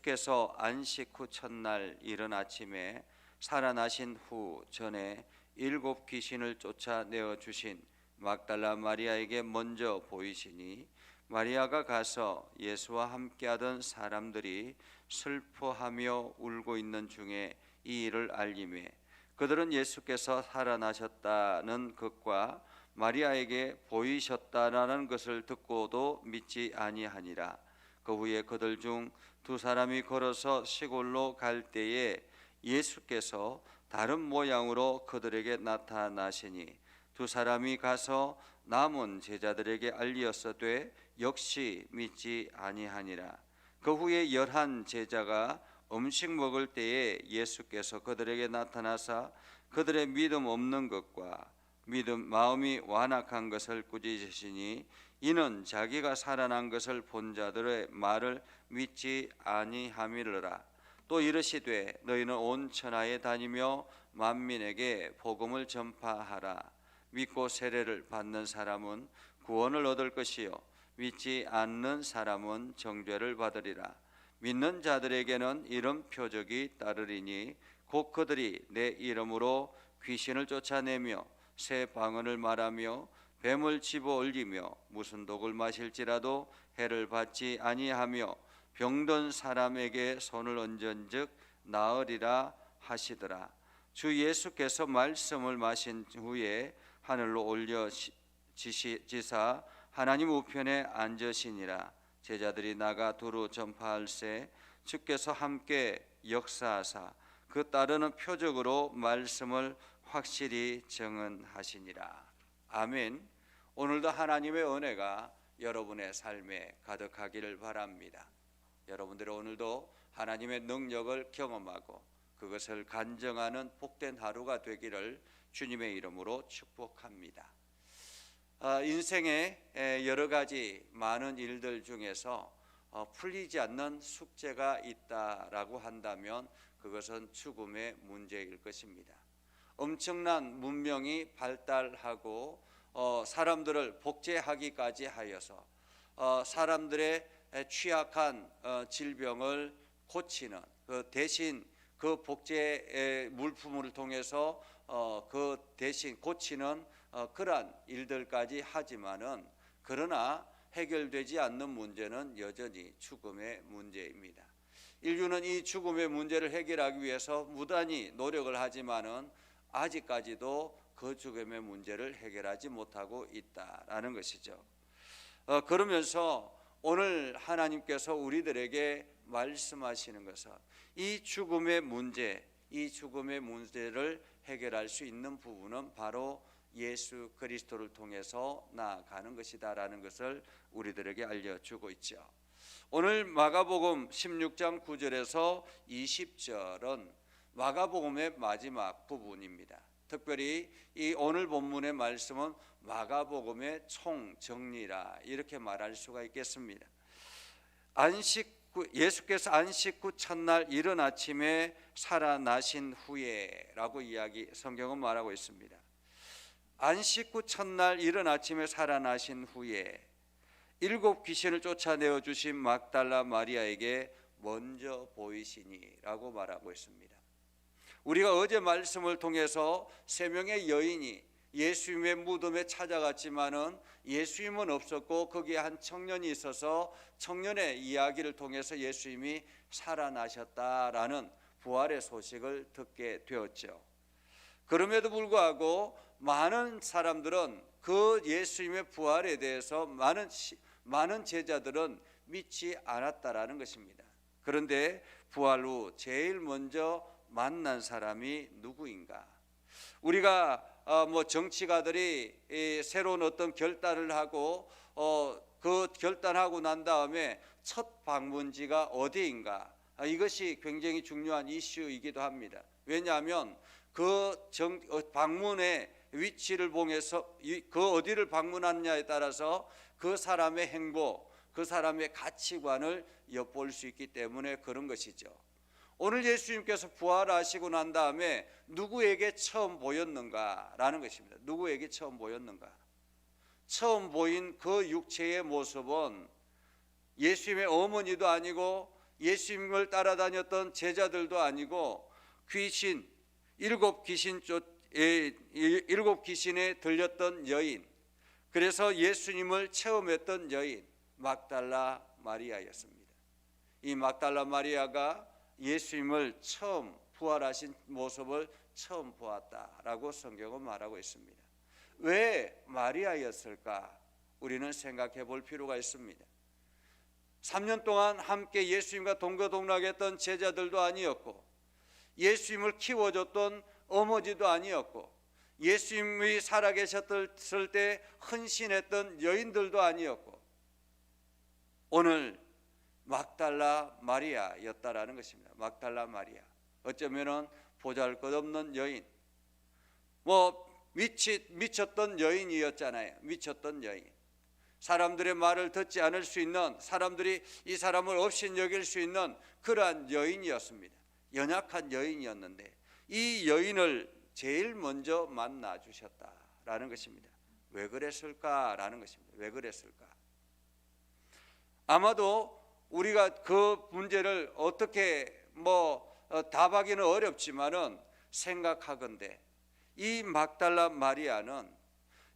예수께서 안식 후 첫날 이른 아침에 살아나신 후 전에 7 귀신을 쫓아내어 주신 막달라 마리아에게 먼저 보이시니 마리아가 가서 예수와 함께하던 사람들이 슬퍼하며 울고 있는 중에 이 일을 알림해 그들은 예수께서 살아나셨다는 것과 마리아에게 보이셨다라는 것을 듣고도 믿지 아니하니라. 그 후에 그들 중 2 사람이 걸어서 시골로 갈 때에 예수께서 다른 모양으로 그들에게 나타나시니 2 사람이 가서 남은 제자들에게 알리었으되 역시 믿지 아니하니라. 그 후에 11 제자가 음식 먹을 때에 예수께서 그들에게 나타나사 그들의 믿음 없는 것과 마음이 완악한 것을 꾸짖으시니 이는 자기가 살아난 것을 본 자들의 말을 믿지 아니함이로라. 또 이르시되 너희는 온 천하에 다니며 만민에게 복음을 전파하라. 믿고 세례를 받는 사람은 구원을 얻을 것이요 믿지 않는 사람은 정죄를 받으리라. 믿는 자들에게는 이런 표적이 따르리니 곧 그들이 내 이름으로 귀신을 쫓아내며 새 방언을 말하며 뱀을 집어 올리며 무슨 독을 마실지라도 해를 받지 아니하며 병든 사람에게 손을 얹은즉 나으리라 하시더라. 주 예수께서 말씀을 마신 후에 하늘로 올려지사 하나님 우편에 앉으시니라. 제자들이 나가 두루 전파할세 주께서 함께 역사하사 그 따르는 표적으로 말씀을 확실히 증언하시니라. 아멘. 오늘도 하나님의 은혜가 여러분의 삶에 가득하기를 바랍니다. 여러분들이 오늘도 하나님의 능력을 경험하고 그것을 간증하는 복된 하루가 되기를 주님의 이름으로 축복합니다. 인생의 여러 가지 많은 일들 중에서 풀리지 않는 숙제가 있다라고 한다면 그것은 죽음의 문제일 것입니다. 엄청난 문명이 발달하고 사람들을 복제하기까지 하여서 사람들의 취약한 질병을 고치는 대신 그 복제 물품을 통해서 그 대신 고치는 그러한 일들까지 하지만은 그러나 해결되지 않는 문제는 여전히 죽음의 문제입니다. 인류는 이 죽음의 문제를 해결하기 위해서 무단히 노력을 하지만은 아직까지도 그 죽음의 문제를 해결하지 못하고 있다라는 것이죠. 그러면서 오늘 하나님께서 우리들에게 말씀하시는 것은 이 죽음의 문제를 해결할 수 있는 부분은 바로 예수 그리스도를 통해서 나아가는 것이다라는 것을 우리들에게 알려주고 있죠. 오늘 마가복음 16장 9절에서 20절은 마가복음의 마지막 부분입니다. 특별히 이 오늘 본문의 말씀은 마가복음의 총정리라 이렇게 말할 수가 있겠습니다. 예수께서 안식 후 첫날 이른 아침에 살아나신 후에라고 성경은 말하고 있습니다. 안식 후 첫날 이른 아침에 살아나신 후에 7 귀신을 쫓아내어 주신 막달라 마리아에게 먼저 보이시니라고 말하고 있습니다. 우리가 어제 말씀을 통해서 3명의 여인이 예수님의 무덤에 찾아갔지만은 예수님은 없었고 거기에 한 청년이 있어서 청년의 이야기를 통해서 예수님이 살아나셨다라는 부활의 소식을 듣게 되었죠. 그럼에도 불구하고 많은 사람들은 그 예수님의 부활에 대해서 많은 제자들은 믿지 않았다라는 것입니다. 그런데 부활 후 제일 먼저 만난 사람이 누구인가? 우리가 정치가들이 새로운 어떤 결단을 하고 그 결단하고 난 다음에 첫 방문지가 어디인가? 이것이 굉장히 중요한 이슈이기도 합니다. 왜냐하면 그 방문의 위치를 보면서 그 어디를 방문하느냐에 따라서 그 사람의 행보, 그 사람의 가치관을 엿볼 수 있기 때문에 그런 것이죠. 오늘 예수님께서 부활하시고 난 다음에 누구에게 처음 보였는가라는 것입니다. 누구에게 처음 보였는가? 처음 보인 그 육체의 모습은 예수님의 어머니도 아니고 예수님을 따라다녔던 제자들도 아니고 일곱 귀신에 들렸던 여인, 그래서 예수님을 체험했던 여인 막달라 마리아였습니다. 이 막달라 마리아가 예수님을 처음 부활하신 모습을 처음 보았다라고 성경은 말하고 있습니다. 왜 마리아였을까? 우리는 생각해 볼 필요가 있습니다. 3년 동안 함께 예수님과 동거동락했던 제자들도 아니었고, 예수님을 키워줬던 어머니도 아니었고, 예수님이 살아계셨을 때 헌신했던 여인들도 아니었고, 오늘 막달라 마리아였다라는 것입니다. 막달라 마리아, 어쩌면은 보잘것없는 여인, 미쳤던 여인이었잖아요. 미쳤던 여인, 사람들의 말을 듣지 않을 수 있는, 사람들이 이 사람을 업신여길 수 있는 그러한 여인이었습니다. 연약한 여인이었는데 이 여인을 제일 먼저 만나 주셨다라는 것입니다. 왜 그랬을까라는 것입니다. 왜 그랬을까? 아마도 우리가 그 문제를 어떻게 답하기는 어렵지만은 생각하건대 이 막달라 마리아는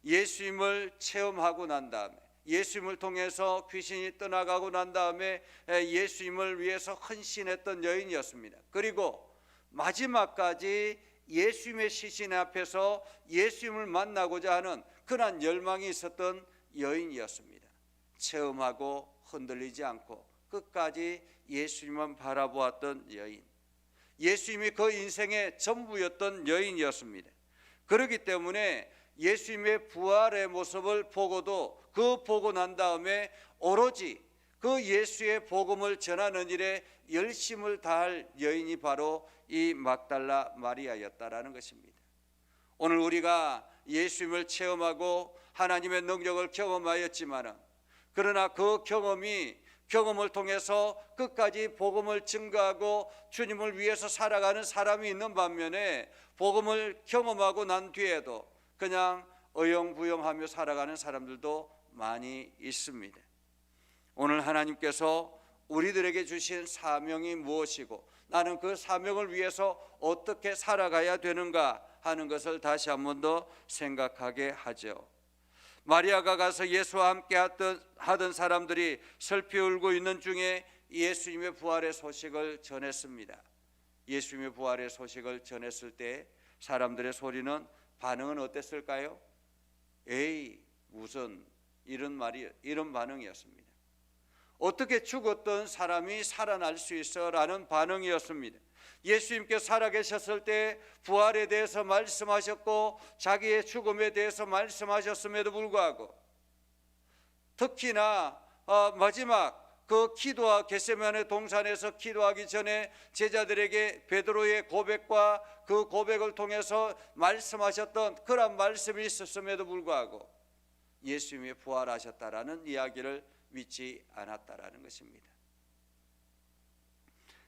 예수님을 체험하고 난 다음에, 예수님을 통해서 귀신이 떠나가고 난 다음에 예수님을 위해서 헌신했던 여인이었습니다. 그리고 마지막까지 예수님의 시신 앞에서 예수님을 만나고자 하는 그런 열망이 있었던 여인이었습니다. 체험하고 흔들리지 않고 끝까지 예수님만 바라보았던 여인, 예수님이 그 인생의 전부였던 여인이었습니다. 그렇기 때문에 예수님의 부활의 모습을 보고 난 다음에 오로지 그 예수의 복음을 전하는 일에 열심을 다할 여인이 바로 이 막달라 마리아였다라는 것입니다. 오늘 우리가 예수님을 체험하고 하나님의 능력을 경험하였지만, 그러나 그 경험을 통해서 끝까지 복음을 증거하고 주님을 위해서 살아가는 사람이 있는 반면에, 복음을 경험하고 난 뒤에도 그냥 어영부영하며 살아가는 사람들도 많이 있습니다. 오늘 하나님께서 우리들에게 주신 사명이 무엇이고, 나는 그 사명을 위해서 어떻게 살아가야 되는가 하는 것을 다시 한 번 더 생각하게 하죠. 마리아가 가서 예수와 함께 하던 사람들이 슬피 울고 있는 중에 예수님의 부활의 소식을 전했습니다. 예수님의 부활의 소식을 전했을 때 사람들의 반응은 어땠을까요? 에이, 무슨 이런 반응이었습니다. 어떻게 죽었던 사람이 살아날 수 있어? 라는 반응이었습니다. 예수님께서 살아계셨을 때 부활에 대해서 말씀하셨고 자기의 죽음에 대해서 말씀하셨음에도 불구하고, 특히나 마지막 그 겟세마네 동산에서 기도하기 전에 제자들에게 베드로의 고백과 그 고백을 통해서 말씀하셨던 그런 말씀이 있었음에도 불구하고 예수님이 부활하셨다라는 이야기를 믿지 않았다라는 것입니다.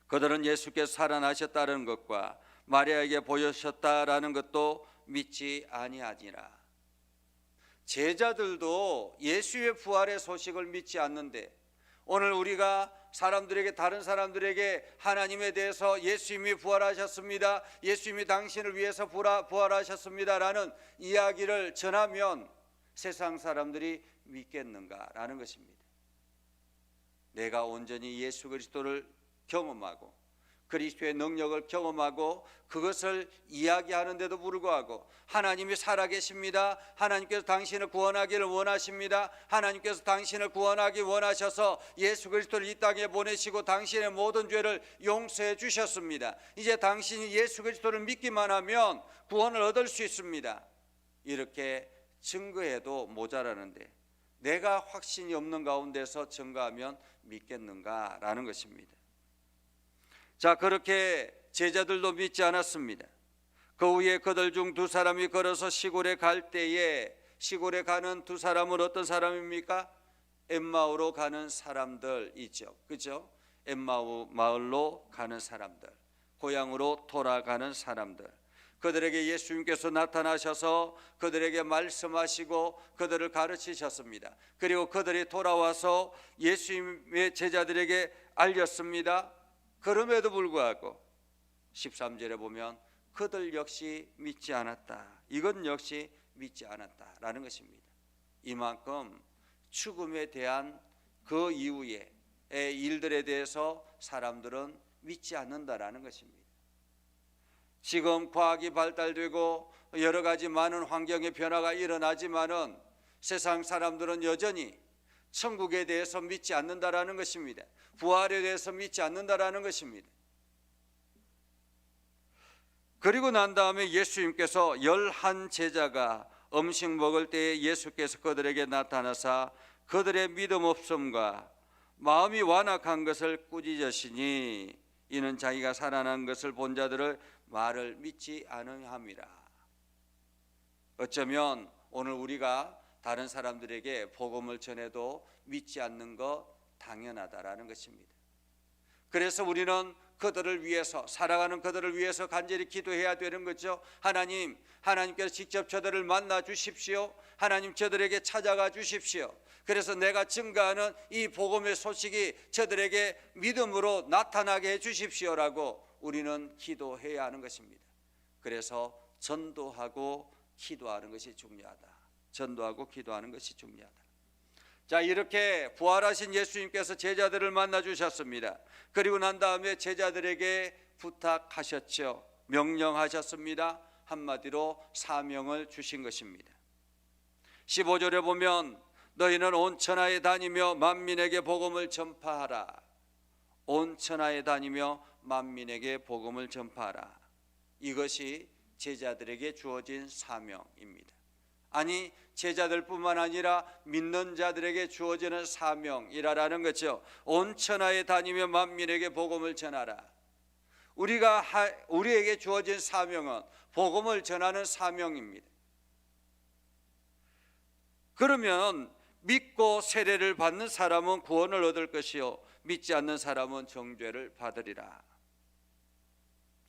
그들은 예수께서 살아나셨다는 것과 마리아에게 보여주셨다라는 것도 믿지 아니하니라. 제자들도 예수의 부활의 소식을 믿지 않는데, 오늘 우리가 다른 사람들에게 하나님에 대해서 예수님이 부활하셨습니다, 예수님이 당신을 위해서 부활하셨습니다라는 이야기를 전하면 세상 사람들이 믿겠는가라는 것입니다. 내가 온전히 예수 그리스도를 경험하고 그리스도의 능력을 경험하고 그것을 이야기하는데도 불구하고, 하나님이 살아계십니다, 하나님께서 당신을 구원하기를 원하십니다, 하나님께서 당신을 구원하기 원하셔서 예수 그리스도를 이 땅에 보내시고 당신의 모든 죄를 용서해 주셨습니다, 이제 당신이 예수 그리스도를 믿기만 하면 구원을 얻을 수 있습니다, 이렇게 증거해도 모자라는데 내가 확신이 없는 가운데서 증거하면 믿겠는가라는 것입니다. 자, 그렇게 제자들도 믿지 않았습니다. 그 후에 그들 중 두 사람이 걸어서 시골에 갈 때에, 시골에 가는 두 사람은 어떤 사람입니까? 엠마오로 가는 사람들이죠. 그죠? 엠마오 마을로 가는 사람들, 고향으로 돌아가는 사람들. 그들에게 예수님께서 나타나셔서 그들에게 말씀하시고 그들을 가르치셨습니다. 그리고 그들이 돌아와서 예수님의 제자들에게 알렸습니다. 그럼에도 불구하고 13절에 보면 그들 역시 믿지 않았다. 이건 역시 믿지 않았다라는 것입니다. 이만큼 죽음에 대한 그 이후의 일들에 대해서 사람들은 믿지 않는다라는 것입니다. 지금 과학이 발달되고 여러 가지 많은 환경의 변화가 일어나지만은 세상 사람들은 여전히 천국에 대해서 믿지 않는다라는 것입니다. 부활에 대해서 믿지 않는다라는 것입니다. 그리고 난 다음에 예수님께서 11 제자가 음식 먹을 때에 예수께서 그들에게 나타나사 그들의 믿음 없음과 마음이 완악한 것을 꾸짖으시니 이는 자기가 살아난 것을 본 자들을 말을 믿지 아니함이라. 어쩌면 오늘 우리가 다른 사람들에게 복음을 전해도 믿지 않는 것 당연하다라는 것입니다. 그래서 우리는 그들을 위해서, 살아가는 그들을 위해서 간절히 기도해야 되는 거죠. 하나님께서 직접 저들을 만나 주십시오. 하나님 저들에게 찾아가 주십시오. 그래서 내가 증거하는 이 복음의 소식이 저들에게 믿음으로 나타나게 해 주십시오라고 우리는 기도해야 하는 것입니다. 그래서 전도하고 기도하는 것이 중요하다. 전도하고 기도하는 것이 중요하다. 자, 이렇게 부활하신 예수님께서 제자들을 만나 주셨습니다. 그리고 난 다음에 제자들에게 부탁하셨죠. 명령하셨습니다. 한마디로 사명을 주신 것입니다. 15절에 보면 너희는 온 천하에 다니며 만민에게 복음을 전파하라. 온 천하에 다니며 만민에게 복음을 전파하라. 이것이 제자들에게 주어진 사명입니다. 아니, 제자들뿐만 아니라 믿는 자들에게 주어지는 사명이라는 거죠. 온 천하에 다니며 만민에게 복음을 전하라. 우리에게 주어진 사명은 복음을 전하는 사명입니다. 그러면 믿고 세례를 받는 사람은 구원을 얻을 것이요 믿지 않는 사람은 정죄를 받으리라.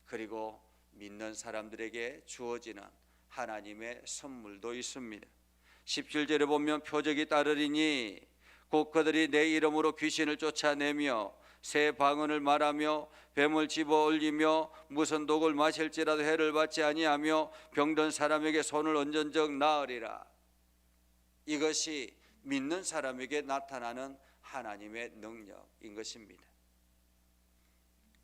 그리고 믿는 사람들에게 주어지는 하나님의 선물도 있습니다. 17절에 보면 표적이 따르리니 곧 그들이 내 이름으로 귀신을 쫓아내며 새 방언을 말하며 뱀을 집어 올리며 무슨 독을 마실지라도 해를 받지 아니하며 병든 사람에게 손을 얹은 적 나으리라. 이것이 믿는 사람에게 나타나는 하나님의 능력인 것입니다.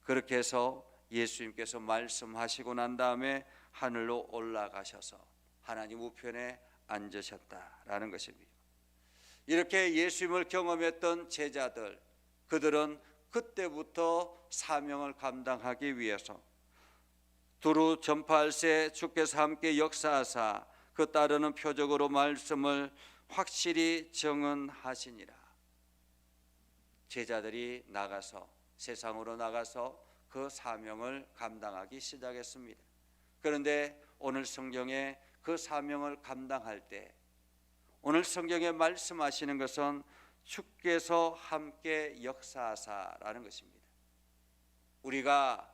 그렇게 해서 예수님께서 말씀하시고 난 다음에 하늘로 올라가셔서 하나님 우편에 앉으셨다라는 것입니다. 이렇게 예수님을 경험했던 제자들, 그들은 그때부터 사명을 감당하기 위해서 두루 전파할세 주께서 함께 역사하사 그 따르는 표적으로 말씀을 확실히 증언하시니라. 제자들이 나가서 세상으로 나가서 그 사명을 감당하기 시작했습니다. 그런데 오늘 성경에 그 사명을 감당할 때 오늘 성경에 말씀하시는 것은 주께서 함께 역사하사라는 것입니다. 우리가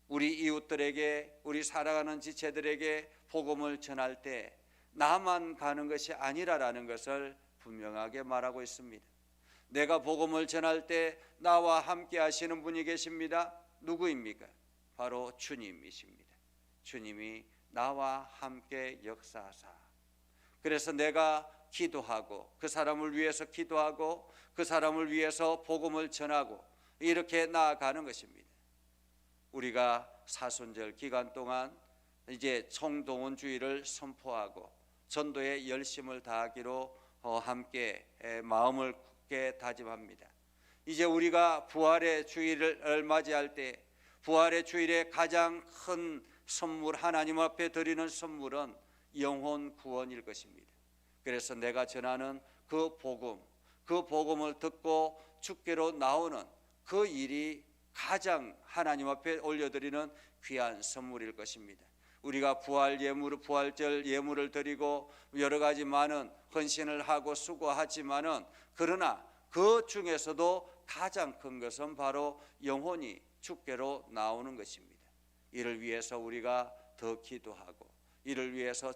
우리 이웃들에게, 우리 살아가는 지체들에게 복음을 전할 때 나만 가는 것이 아니라라는 것을 분명하게 말하고 있습니다. 내가 복음을 전할 때 나와 함께 하시는 분이 계십니다. 누구입니까? 바로 주님이십니다. 주님이 나와 함께 역사하사. 그래서 내가 기도하고 그 사람을 위해서 기도하고 그 사람을 위해서 복음을 전하고 이렇게 나아가는 것입니다. 우리가 사순절 기간 동안 이제 총동원주의를 선포하고 전도에 열심을 다하기로 함께 마음을 굳게 다짐합니다. 이제 우리가 부활의 주일을 맞이할 때 부활의 주일에 가장 큰 선물, 하나님 앞에 드리는 선물은 영혼 구원일 것입니다. 그래서 내가 전하는 그 복음을 듣고 주께로 나오는 그 일이 가장 하나님 앞에 올려드리는 귀한 선물일 것입니다. 우리가 부활절 예물을 드리고 여러 가지 많은 헌신을 하고 수고하지만은 그러나 그 중에서도 가장 큰 것은 바로 영혼이 주께로 나오는 것입니다. 이를 위해서 우리가 더 기도하고 이를 위해서